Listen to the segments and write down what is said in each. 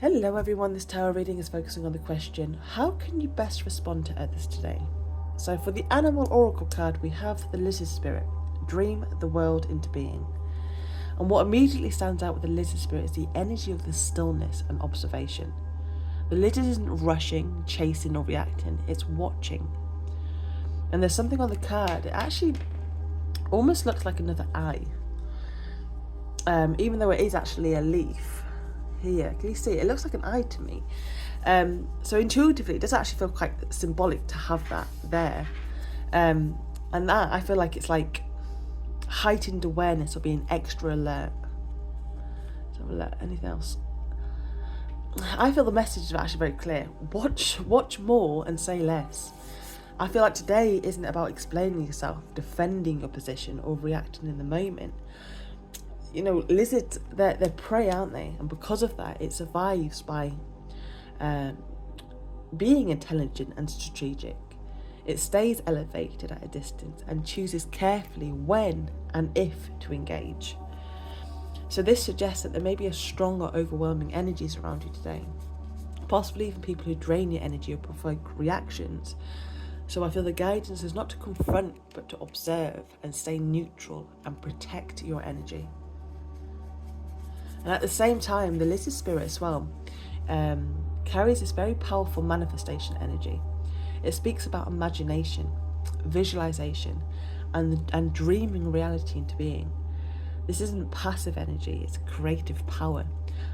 Hello everyone, this tarot reading is focusing on the question, how can you best respond to others today? So for the Animal Oracle card, we have the Lizard Spirit, dream the world into being. And what immediately stands out with the Lizard Spirit is the energy of the stillness and observation. The lizard isn't rushing, chasing or reacting, it's watching. And there's something on the card, it actually almost looks like another eye. Even though it is actually a leaf. Here, can you see it? It looks like an eye to me. So intuitively, it does actually feel quite symbolic to have that there. And that, I feel like it's like heightened awareness or being extra alert. Let's have a look. Anything else? I feel the message is actually very clear. Watch more and say less. I feel like today isn't about explaining yourself, defending your position, or reacting in the moment. You know, lizards, they're prey, aren't they? And because of that, it survives by being intelligent and strategic. It stays elevated at a distance and chooses carefully when and if to engage. So this suggests that there may be a strong or overwhelming energies around you today. Possibly even people who drain your energy or provoke reactions. So I feel the guidance is not to confront, but to observe and stay neutral and protect your energy. And at the same time, the Lizard Spirit as well carries this very powerful manifestation energy. It speaks about imagination, visualization, and dreaming reality into being. This isn't passive energy, it's creative power.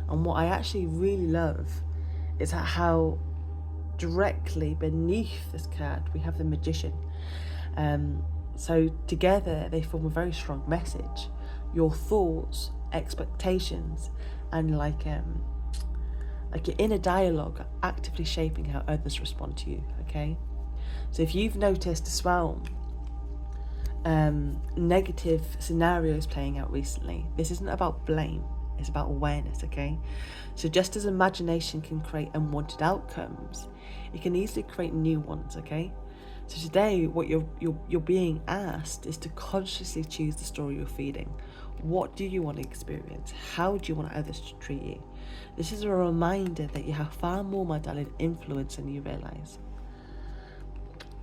And what I actually really love is how directly beneath this card we have the Magician. So together they form a very strong message. Your thoughts, expectations, and like your inner dialogue are actively shaping how others respond to you. Okay, so if you've noticed as well negative scenarios playing out recently, this isn't about blame, it's about awareness. Okay, so just as imagination can create unwanted outcomes, it can easily create new ones. Okay, so today what you're being asked is to consciously choose the story you're feeding. What do you want to experience? How do you want others to treat you? This is a reminder that you have far more, my darling, influence than you realise.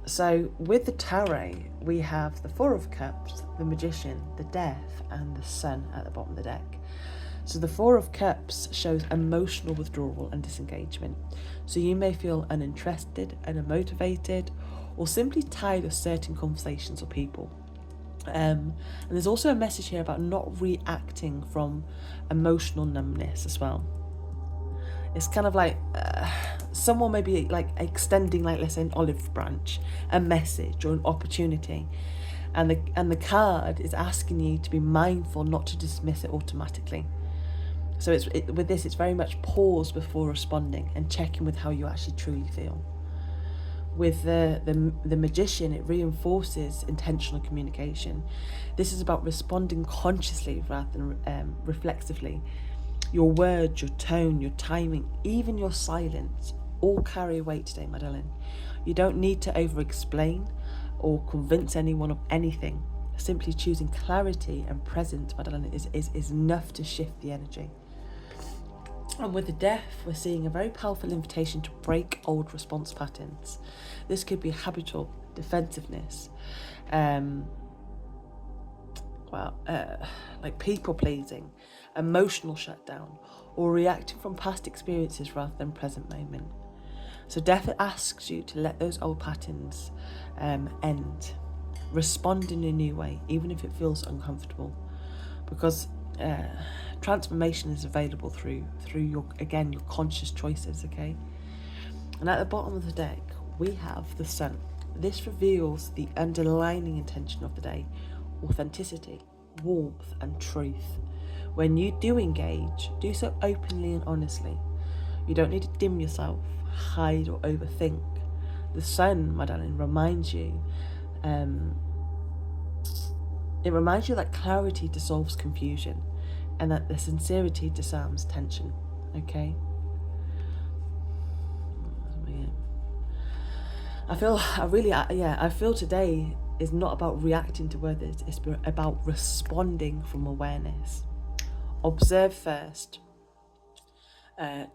So with the tarot, we have the Four of Cups, the Magician, the Death, and the Sun at the bottom of the deck. So the Four of Cups shows emotional withdrawal and disengagement. So you may feel uninterested, unmotivated, or simply tired of certain conversations or people. And there's also a message here about not reacting from emotional numbness as well. It's kind of like someone may be like extending, like, let's say, an olive branch, a message or an opportunity, and the card is asking you to be mindful not to dismiss it automatically. So with this, it's very much pause before responding and check in with how you actually truly feel. With the Magician, it reinforces intentional communication. This is about responding consciously rather than reflexively. Your words, your tone, your timing, even your silence all carry weight today, my darling. You don't need to over-explain or convince anyone of anything. Simply choosing clarity and presence, my darling, is enough to shift the energy. And with the Death, we're seeing a very powerful invitation to break old response patterns. This could be habitual defensiveness, like people pleasing, emotional shutdown, or reacting from past experiences rather than present moment. So Death asks you to let those old patterns end. Respond in a new way, even if it feels uncomfortable, because transformation is available through your conscious choices. Okay, and at the bottom of the deck we have the Sun. This reveals the underlying intention of the day: authenticity, warmth, and truth. When you do engage, do so openly and honestly. You don't need to dim yourself, hide, or overthink. The Sun, my darling, reminds you that clarity dissolves confusion and that the sincerity disarms tension. Okay? I feel today is not about reacting to others, it's about responding from awareness. Observe first,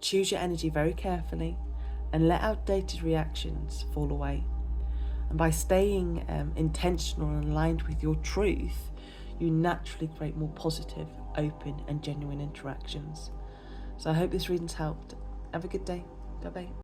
Choose your energy very carefully and let outdated reactions fall away. And by staying intentional and aligned with your truth, you naturally create more positive, open, and genuine interactions. So I hope this reading's helped. Have a good day. Bye bye.